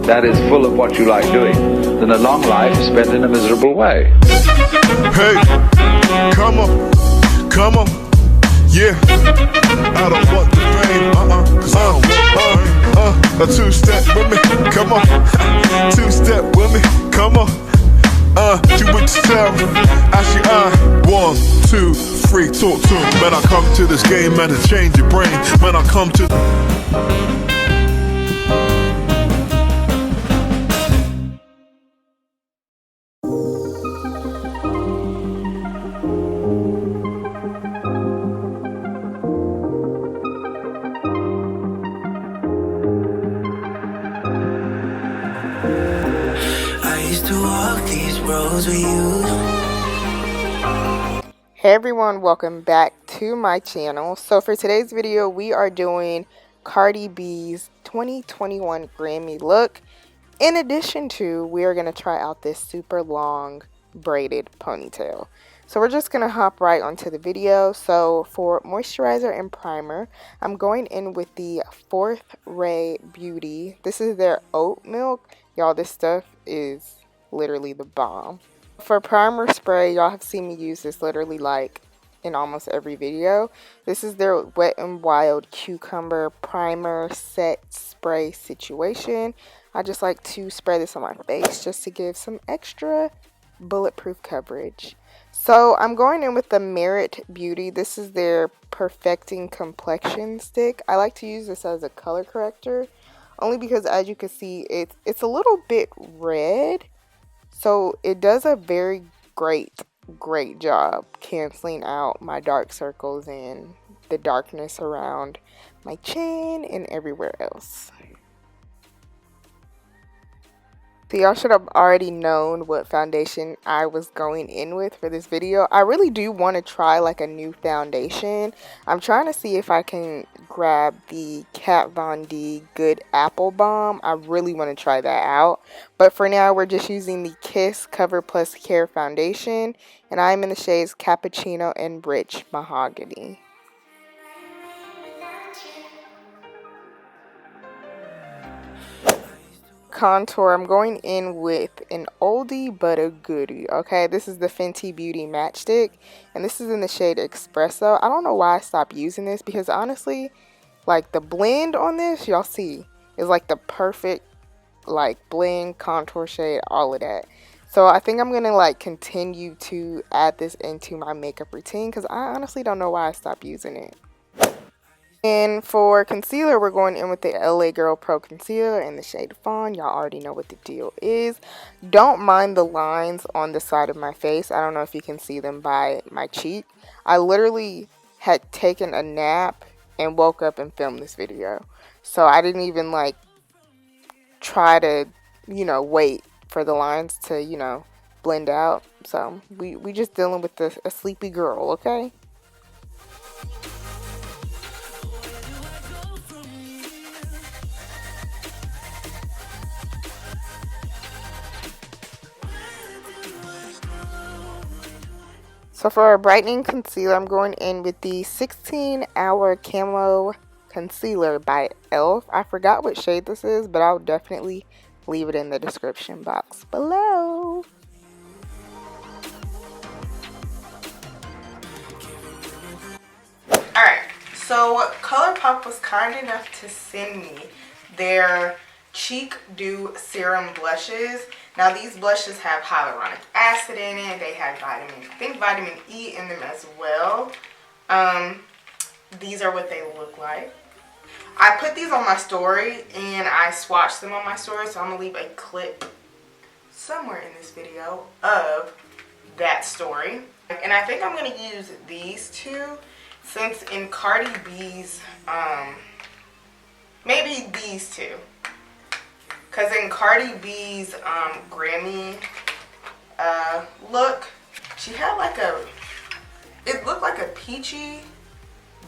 that is full of what you like doing than a long life spent in a miserable way. Hey, come on, yeah. I don't want the fame, cause I don't want a two-step with me, come on. Two-step with me, come on. You would tell me, actually 1, 2, 3, talk to me. Man, I come to this game, man, to change your brain. Man, I come to... Hey everyone, welcome back to my channel. So for today's video, we are doing Cardi B's 2021 Grammy look. In addition to, we are going to try out this super long braided ponytail. So we're just going to hop right onto the video. So for moisturizer and primer, I'm going in with the Fourth Ray Beauty. This is their oat milk. Y'all, this stuff is literally the bomb. For primer spray, y'all have seen me use this literally like in almost every video. This is their Wet n Wild Cucumber Primer Set Spray situation. I just like to spray this on my face just to give some extra bulletproof coverage. So I'm going in with the Merit Beauty. This is their Perfecting Complexion stick. I like to use this as a color corrector only because, as you can see, it's a little bit red. So it does a very great job canceling out my dark circles and the darkness around my chin and everywhere else. So y'all should have already known what foundation I was going in with for this video. I really do want to try like a new foundation. I'm trying to see if I can grab the Kat Von D Good Apple Balm. I really want to try that out. But for now, we're just using the Kiss Cover Plus Care Foundation. And I'm in the shades Cappuccino and Rich Mahogany. Contour, I'm going in with an oldie but a goodie. Okay, this is the Fenty Beauty Matchstick, and this is in the shade Espresso. I don't know why I stopped using this because honestly, like the blend on this, y'all see, is like the perfect like blend, contour shade, all of that. So I think I'm gonna like continue to add this into my makeup routine because I honestly don't know why I stopped using it. And for concealer, we're going in with the LA Girl Pro Concealer in the shade Fawn. Y'all already know what the deal is. Don't mind the lines on the side of my face. I don't know if you can see them by my cheek. I literally had taken a nap and woke up and filmed this video. So I didn't even like try to, wait for the lines to, blend out. So we just dealing with a sleepy girl, okay? So for a brightening concealer, I'm going in with the 16-Hour Camo Concealer by e.l.f. I forgot what shade this is, but I'll definitely leave it in the description box below. Alright, so Colourpop was kind enough to send me their Cheek Dew Serum blushes. Now these blushes have hyaluronic acid in it. They have vitamin E in them as well. These are what they look like. I put these on my story and I swatched them on my story, so I'm gonna leave a clip somewhere in this video of that story. And I think I'm gonna use these two since in Cardi B's, maybe these two. Because in Cardi B's Grammy look, she had like it looked like a peachy,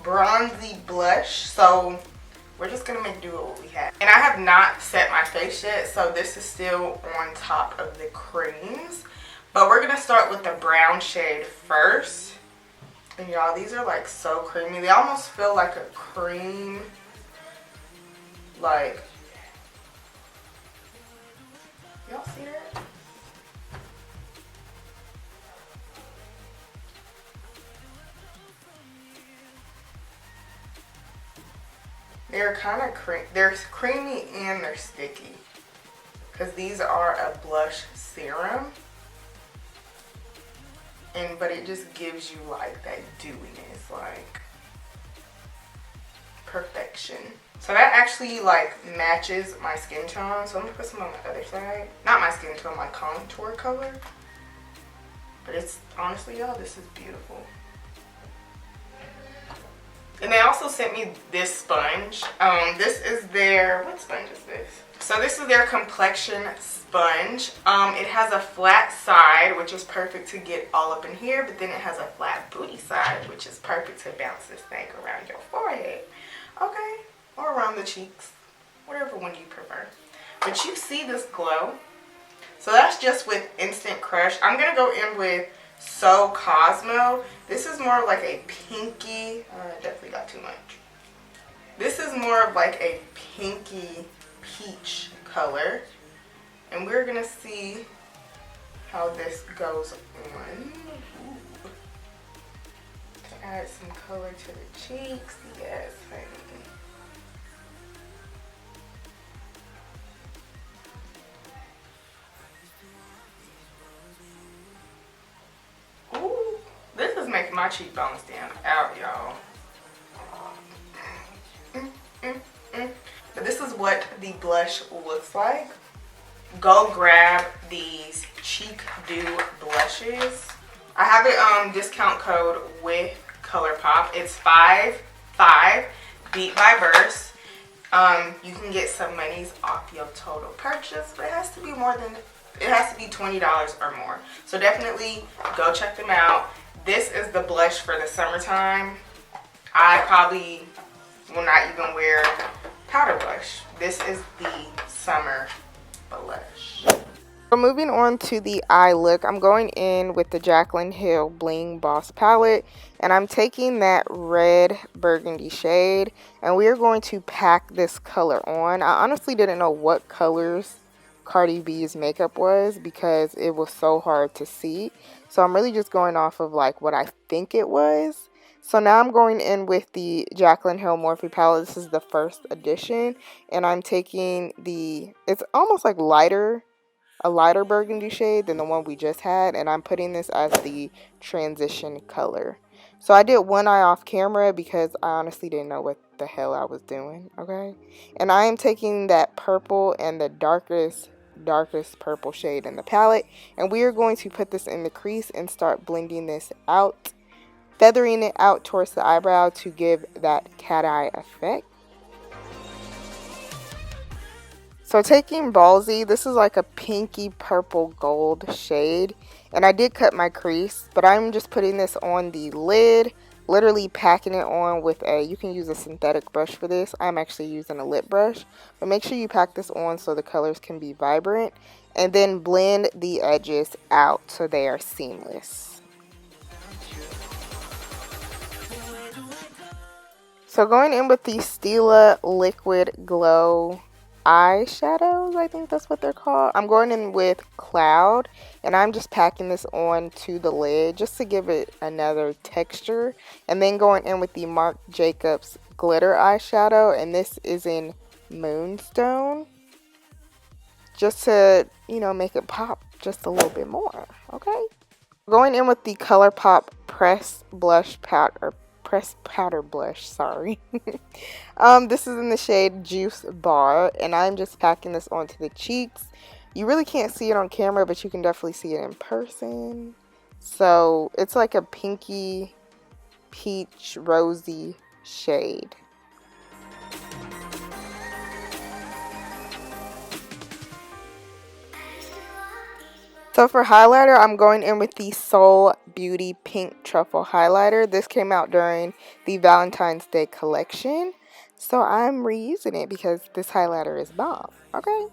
bronzy blush. So we're just going to make do with what we have. And I have not set my face yet, so this is still on top of the creams. But we're going to start with the brown shade first. And y'all, these are like so creamy. They almost feel like a cream, like They're kind of they're creamy and they're sticky. Because these are a blush serum. But it just gives you like that dewiness, like perfection. So that actually like matches my skin tone. So I'm gonna put some on the other side. Not my skin tone, my contour color. But it's honestly, y'all, this is beautiful. And they also sent me this sponge. This is their, what sponge is this? So this is their Complexion sponge. It has a flat side, which is perfect to get all up in here, but then it has a flat booty side, which is perfect to bounce this thing around your forehead. Okay, or around the cheeks, whatever one you prefer. But you see this glow. So that's just with Instant Crush. I'm gonna go in with So Cosmo. This is more like a pinky, definitely got too much. This is more of like a pinky peach color. And we're gonna see how this goes on. Ooh. To add some color to the cheeks. Yes, honey. Ooh, this is making my cheekbones stand out, y'all. But this is what the blush looks like. Go grab these Cheek Dew blushes. I have it discount code with Colourpop. It's 5 beat by verse. You can get some monies off your total purchase, but it has to be $20 or more. So definitely go check them out. This is the blush for the summertime. I probably will not even wear powder blush. This is the summer blush. So moving on to the eye look, I'm going in with the Jaclyn Hill Bling Boss palette, and I'm taking that red burgundy shade, and we are going to pack this color on. I honestly didn't know what colors Cardi B's makeup was because it was so hard to see. So I'm really just going off of like what I think it was. So now I'm going in with the Jaclyn Hill Morphe palette. This is the first edition, and I'm taking it's almost like a lighter burgundy shade than the one we just had, and I'm putting this as the transition color. So I did one eye off camera because I honestly didn't know what the hell I was doing, okay? And I am taking that purple and the darkest purple shade in the palette, and we are going to put this in the crease and start blending this out, feathering it out towards the eyebrow to give that cat eye effect. So taking Ballsy, this is like a pinky purple gold shade, and I did cut my crease, but I'm just putting this on the lid, literally packing it on with you can use a synthetic brush for this. I'm actually using a lip brush, but make sure you pack this on so the colors can be vibrant, and then blend the edges out so they are seamless. So going in with the Stila Liquid Glow eyeshadows, I think that's what they're called. I'm going in with Cloud, and I'm just packing this on to the lid just to give it another texture, and then going in with the Marc Jacobs glitter eyeshadow, and this is in Moonstone, just to, you know, make it pop just a little bit more. Okay, going in with the Colourpop pressed powder blush, sorry. This is in the shade Juice Bar, and I'm just packing this onto the cheeks. You really can't see it on camera, but you can definitely see it in person. So it's like a pinky peach rosy shade. So for highlighter, I'm going in with the Soul Beauty Pink Truffle Highlighter. This came out during the Valentine's Day collection, so I'm reusing it because this highlighter is bomb, okay?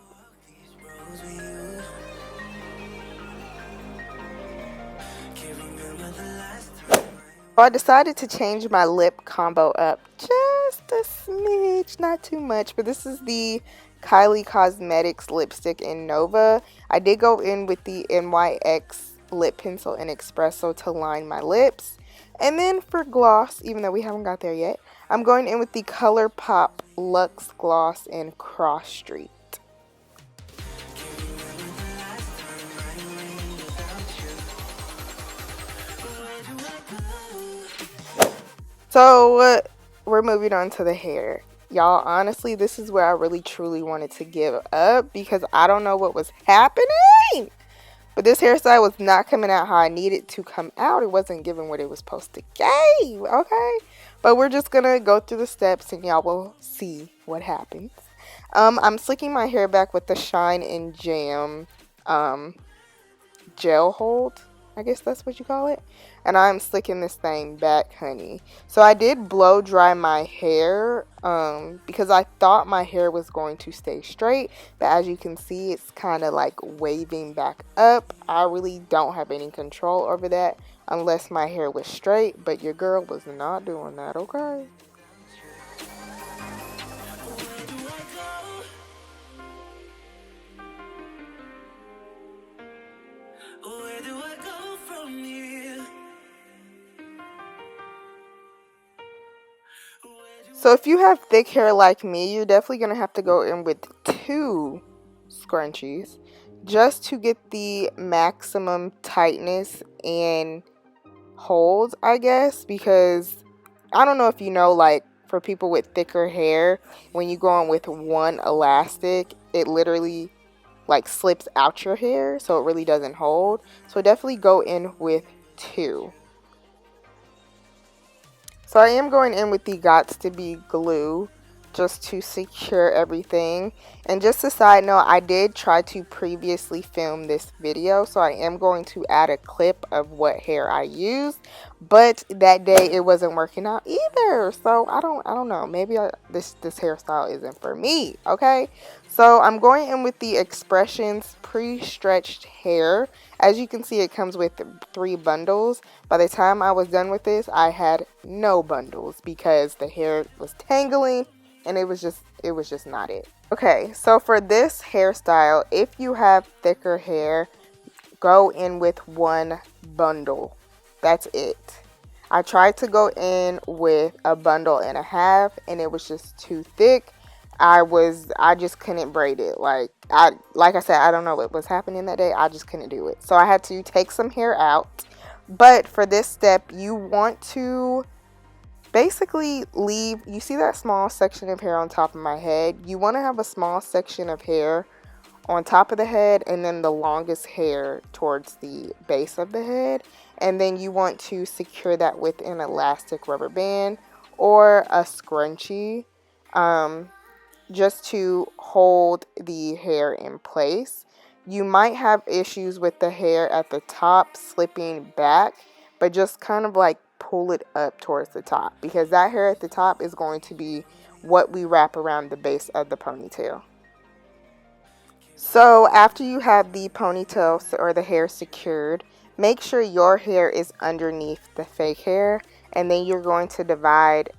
So I decided to change my lip combo up just a smidge, not too much, but this is the Kylie Cosmetics lipstick in Nova. I did go in with the NYX lip pencil in Espresso to line my lips. And then for gloss, even though we haven't got there yet, I'm going in with the Colourpop Luxe Gloss in Cross Street. So we're moving on to the hair. Y'all, honestly, this is where I really truly wanted to give up because I don't know what was happening. But this hairstyle was not coming out how I needed to come out. It wasn't giving what it was supposed to give, okay? But we're just going to go through the steps and y'all will see what happens. I'm slicking my hair back with the Shine and Jam gel hold. I guess that's what you call it. And I'm slicking this thing back, honey. So I did blow dry my hair because I thought my hair was going to stay straight. But as you can see, it's kind of like waving back up. I really don't have any control over that unless my hair was straight. But your girl was not doing that, okay? So if you have thick hair like me, you're definitely going to have to go in with 2 scrunchies just to get the maximum tightness and hold, I guess, because I don't know if you know, like for people with thicker hair, when you go on with one elastic, it literally like slips out your hair, so it really doesn't hold. So definitely go in with 2. So I am going in with the Gots to Be glue just to secure everything. And just a side note, I did try to previously film this video, so I am going to add a clip of what hair I used, but that day it wasn't working out either. So I don't know, maybe this hairstyle isn't for me, okay? So I'm going in with the Xpressions pre-stretched hair. As you can see, it comes with 3 bundles. By the time I was done with this, I had no bundles because the hair was tangling and it was just not it. Okay, so for this hairstyle, if you have thicker hair, go in with 1 bundle. That's it. I tried to go in with a bundle and a half and it was just too thick. I just couldn't braid it. Like I said, I don't know what was happening that day. I just couldn't do it. So I had to take some hair out. But for this step, you want to basically leave, you see that small section of hair on top of my head? You want to have a small section of hair on top of the head and then the longest hair towards the base of the head. And then you want to secure that with an elastic rubber band or a scrunchie. Just to hold the hair in place. You might have issues with the hair at the top slipping back, but just kind of like pull it up towards the top because that hair at the top is going to be what we wrap around the base of the ponytail. So after you have the ponytail or the hair secured, make sure your hair is underneath the fake hair, and then you're going to divide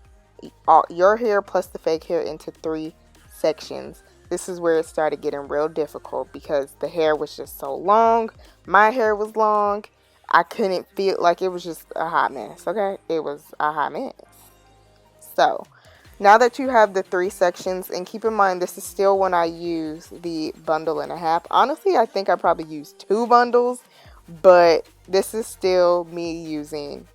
your hair plus the fake hair into 3 sections. This is where it started getting real difficult because the hair was just so long. My hair was long. I couldn't feel, like, it was just a hot mess, okay? It was a hot mess. So now that you have the 3 sections, and keep in mind this is still when I use the bundle and a half. Honestly, I think I probably used 2 bundles, but this is still me using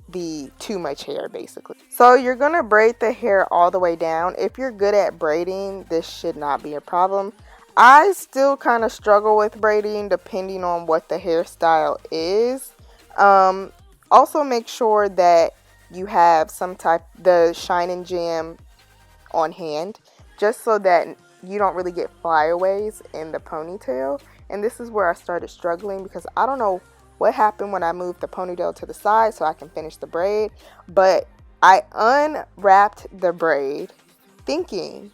the too much hair basically. So you're gonna braid the hair all the way down. If you're good at braiding, this should not be a problem. I still kind of struggle with braiding depending on what the hairstyle is. Also make sure that you have the Shine and Jam on hand, just so that you don't really get flyaways in the ponytail. And this is where I started struggling because I don't know what happened when I moved the ponytail to the side so I can finish the braid, but I unwrapped the braid thinking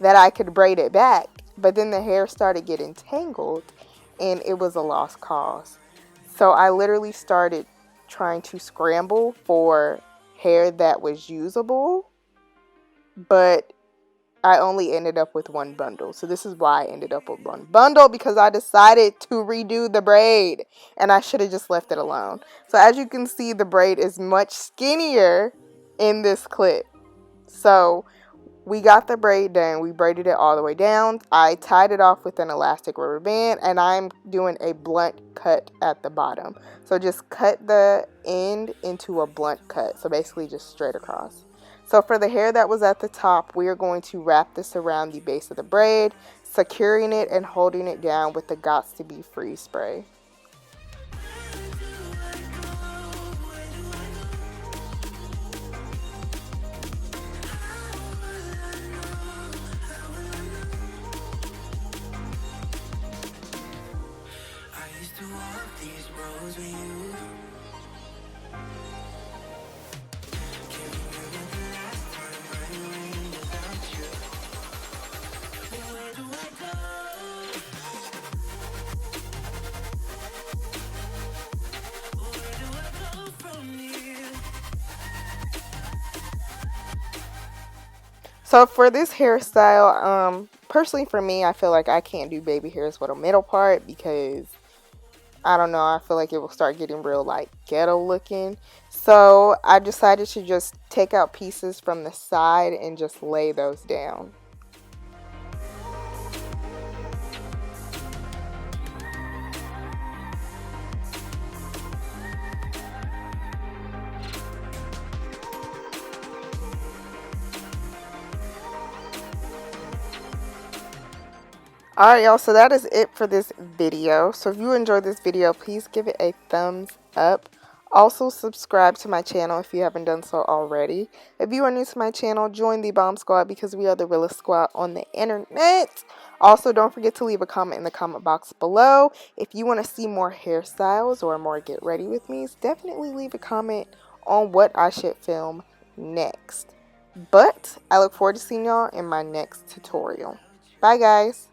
that I could braid it back, but then the hair started getting tangled and it was a lost cause. So I literally started trying to scramble for hair that was usable, but I only ended up with 1 bundle. So this is why I ended up with 1 bundle, because I decided to redo the braid and I should have just left it alone. So as you can see, the braid is much skinnier in this clip. So we got the braid done. We braided it all the way down. I tied it off with an elastic rubber band, and I'm doing a blunt cut at the bottom. So just cut the end into a blunt cut. So basically just straight across. So for the hair that was at the top, we are going to wrap this around the base of the braid, securing it and holding it down with the Gots to Be Free spray. So for this hairstyle, personally for me, I feel like I can't do baby hairs with a middle part because, I don't know, I feel like it will start getting real like ghetto looking. So I decided to just take out pieces from the side and just lay those down. Alright y'all, so that is it for this video. So if you enjoyed this video, please give it a thumbs up. Also subscribe to my channel if you haven't done so already. If you are new to my channel, join the B.O.M Squad because we are the realest squad on the internet. Also, don't forget to leave a comment in the comment box below. If you want to see more hairstyles or more get ready with me, definitely leave a comment on what I should film next. But I look forward to seeing y'all in my next tutorial. Bye guys.